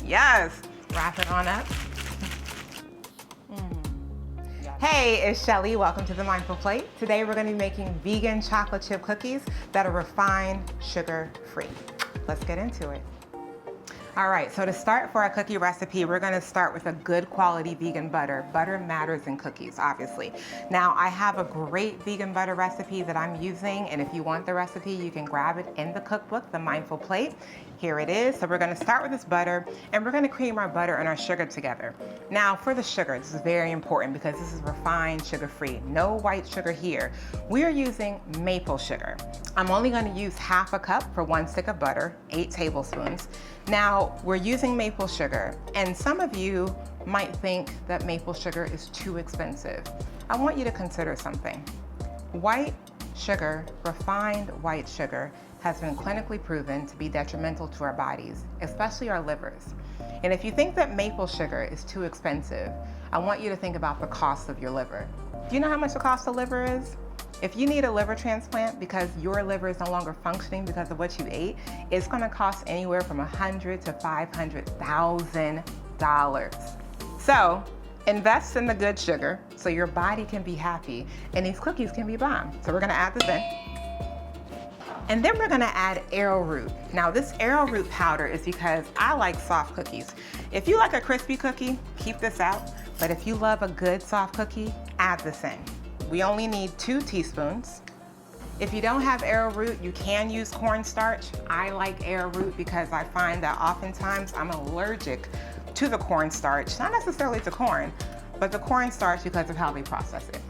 Yes. Wrap it on up. Hey, it's Shelly. Welcome to the Mindful Plate. Today we're going to be making vegan chocolate chip cookies that are refined, sugar-free. Let's get into it. All right, so to start for our cookie recipe, we're gonna start with a good quality vegan butter. Butter matters in cookies, obviously. Now, I have a great vegan butter recipe that I'm using, and if you want the recipe, you can grab it in the cookbook, The Mindful Plate. Here it is. So we're gonna start with this butter, and we're gonna cream our butter and our sugar together. Now, for the sugar, this is very important because this is refined, sugar-free. No white sugar here. We are using maple sugar. I'm only gonna use half a cup for 1 stick of butter, 8 tablespoons. Now, we're using maple sugar, and some of you might think that maple sugar is too expensive. I want you to consider something. White sugar, refined white sugar, has been clinically proven to be detrimental to our bodies, especially our livers. And if you think that maple sugar is too expensive, I want you to think about the cost of your liver. Do you know how much the cost of liver is? If you need a liver transplant because your liver is no longer functioning because of what you ate, it's gonna cost anywhere from $100,000 to $500,000. So invest in the good sugar so your body can be happy and these cookies can be bomb. So we're gonna add this in. And then we're gonna add arrowroot. Now this arrowroot powder is because I like soft cookies. If you like a crispy cookie, keep this out. But if you love a good soft cookie, add this in. We only need 2 teaspoons. If you don't have arrowroot, you can use cornstarch. I like arrowroot because I find that oftentimes I'm allergic to the cornstarch, not necessarily to corn, but the cornstarch because of how they process it.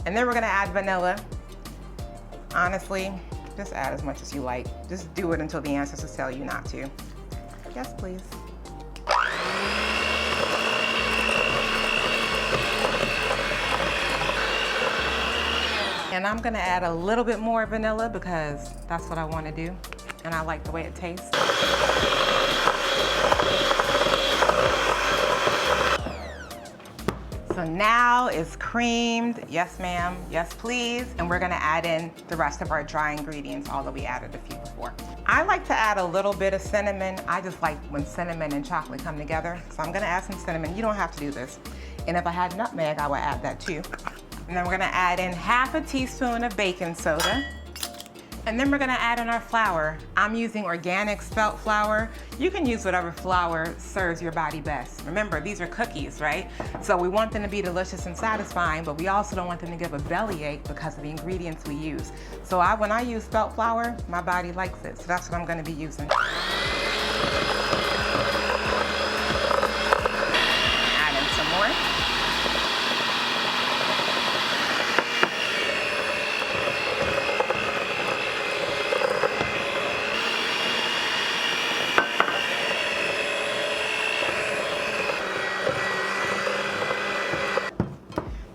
And then we're gonna add vanilla. Honestly, just add as much as you like. Just do it until the ancestors tell you not to. Yes, please. And I'm gonna add a little bit more vanilla because that's what I wanna do. And I like the way it tastes. So now it's creamed. Yes, ma'am, yes, please. And we're gonna add in the rest of our dry ingredients, although we added a few before. I like to add a little bit of cinnamon. I just like when cinnamon and chocolate come together. So I'm gonna add some cinnamon. You don't have to do this. And if I had nutmeg, I would add that too. And then we're gonna add in half a teaspoon of baking soda. And then we're gonna add in our flour. I'm using organic spelt flour. You can use whatever flour serves your body best. Remember, these are cookies, right? So we want them to be delicious and satisfying, but we also don't want them to give a bellyache because of the ingredients we use. So when I use spelt flour, my body likes it. So that's what I'm gonna be using. Add in some more.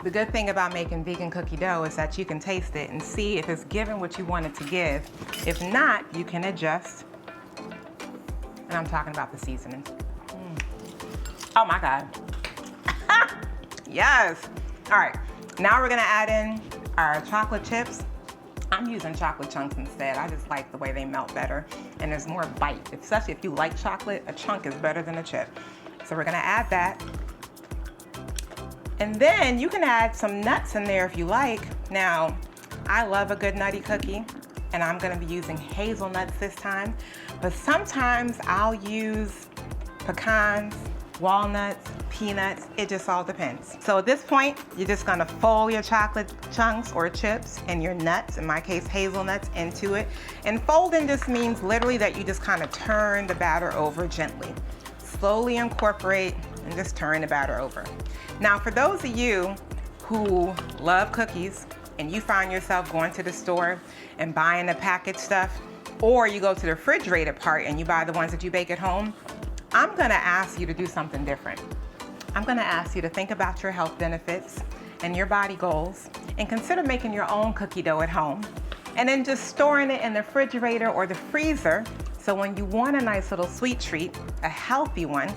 The good thing about making vegan cookie dough is that you can taste it and see if it's giving what you want it to give. If not, you can adjust. And I'm talking about the seasonings. Oh my God. Yes. All right, now we're gonna add in our chocolate chips. I'm using chocolate chunks instead. I just like the way they melt better and there's more bite. Especially if you like chocolate, a chunk is better than a chip. So we're gonna add that. And then you can add some nuts in there if you like. Now, I love a good nutty cookie, and I'm gonna be using hazelnuts this time, but sometimes I'll use pecans, walnuts, peanuts, it just all depends. So at this point, you're just gonna fold your chocolate chunks or chips and your nuts, in my case hazelnuts, into it. And folding just means literally that you just kind of turn the batter over gently. Slowly incorporate and just turn the batter over. Now, for those of you who love cookies and you find yourself going to the store and buying the packaged stuff, or you go to the refrigerated part and you buy the ones that you bake at home, I'm gonna ask you to do something different. I'm gonna ask you to think about your health benefits and your body goals and consider making your own cookie dough at home and then just storing it in the refrigerator or the freezer so when you want a nice little sweet treat, a healthy one,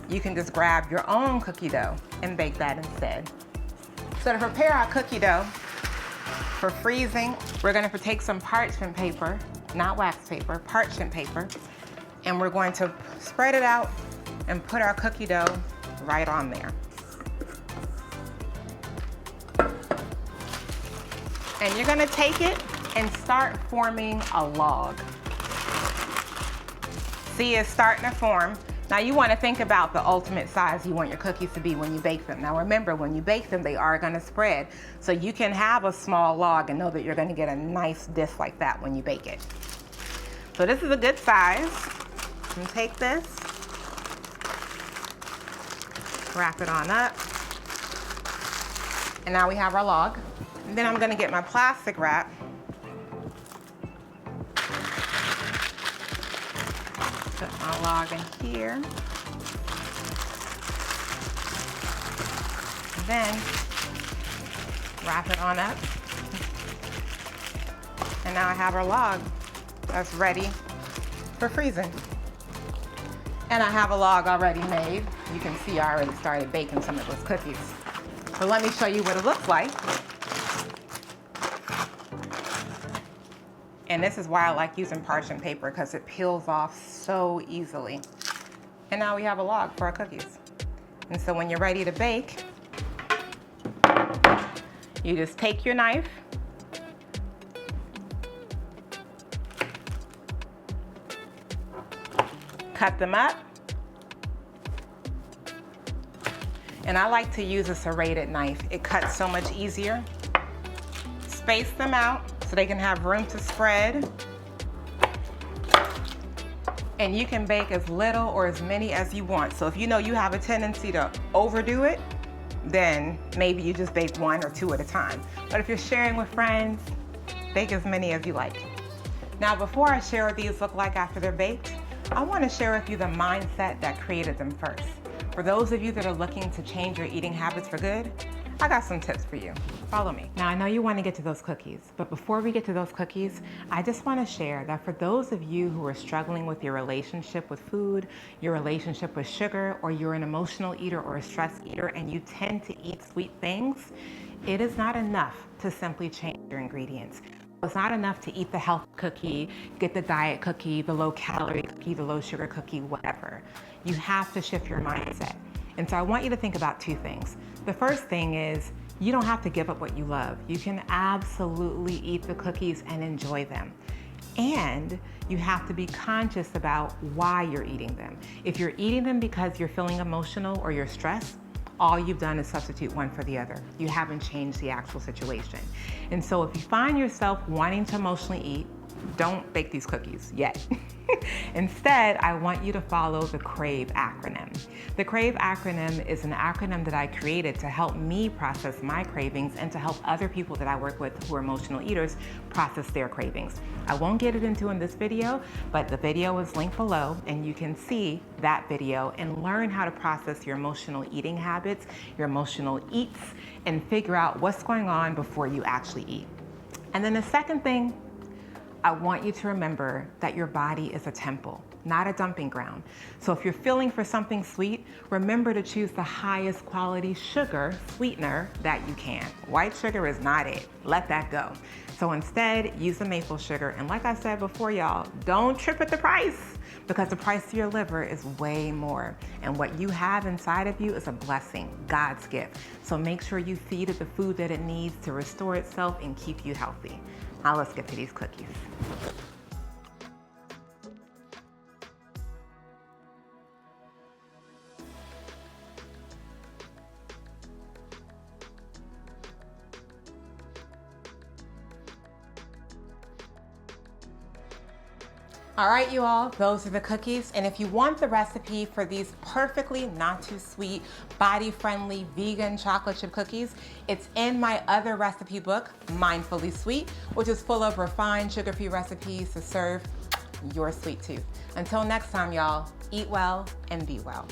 you can just grab your own cookie dough and bake that instead. So to prepare our cookie dough for freezing, we're gonna take some parchment paper, not wax paper, parchment paper, and we're going to spread it out and put our cookie dough right on there. And you're gonna take it and start forming a log. See, it's starting to form. Now you wanna think about the ultimate size you want your cookies to be when you bake them. Now remember, when you bake them, they are gonna spread. So you can have a small log and know that you're gonna get a nice disc like that when you bake it. So this is a good size. And take this, wrap it on up. And now we have our log. And then I'm gonna get my plastic wrap. Put my log in here. And then wrap it on up. And now I have our log that's ready for freezing. And I have a log already made. You can see I already started baking some of those cookies. So let me show you what it looks like. And this is why I like using parchment paper, because it peels off so easily. And now we have a log for our cookies. And so when you're ready to bake, you just take your knife, cut them up. And I like to use a serrated knife. It cuts so much easier. Space them out so they can have room to spread. And you can bake as little or as many as you want. So if you know you have a tendency to overdo it, then maybe you just bake 1 or 2 at a time. But if you're sharing with friends, bake as many as you like. Now, before I share what these look like after they're baked, I want to share with you the mindset that created them first. For those of you that are looking to change your eating habits for good, I got some tips for you. Follow me. Now, I know you want to get to those cookies, but before we get to those cookies, I just want to share that for those of you who are struggling with your relationship with food, your relationship with sugar, or you're an emotional eater or a stress eater and you tend to eat sweet things, it is not enough to simply change your ingredients. It's not enough to eat the health cookie, get the diet cookie, the low calorie cookie, the low sugar cookie, whatever. You have to shift your mindset. And so I want you to think about 2 things. The first thing is, you don't have to give up what you love. You can absolutely eat the cookies and enjoy them. And you have to be conscious about why you're eating them. If you're eating them because you're feeling emotional or you're stressed, all you've done is substitute one for the other. You haven't changed the actual situation. And so if you find yourself wanting to emotionally eat, don't bake these cookies yet. Instead, I want you to follow the CRAVE acronym. The CRAVE acronym is an acronym that I created to help me process my cravings and to help other people that I work with who are emotional eaters process their cravings. I won't get it into in this video, but the video is linked below and you can see that video and learn how to process your emotional eating habits, your emotional eats, and figure out what's going on before you actually eat. And then the second thing, I want you to remember that your body is a temple, not a dumping ground. So if you're feeling for something sweet, remember to choose the highest quality sugar sweetener that you can. White sugar is not it. Let that go. So instead, use the maple sugar. And like I said before, y'all, don't trip at the price, because the price to your liver is way more. And what you have inside of you is a blessing, God's gift. So make sure you feed it the food that it needs to restore itself and keep you healthy. Now let's get to these cookies. All right, you all, those are the cookies. And if you want the recipe for these perfectly not too sweet, body-friendly, vegan chocolate chip cookies, it's in my other recipe book, Mindfully Sweet, which is full of refined sugar-free recipes to serve your sweet tooth. Until next time, y'all, eat well and be well.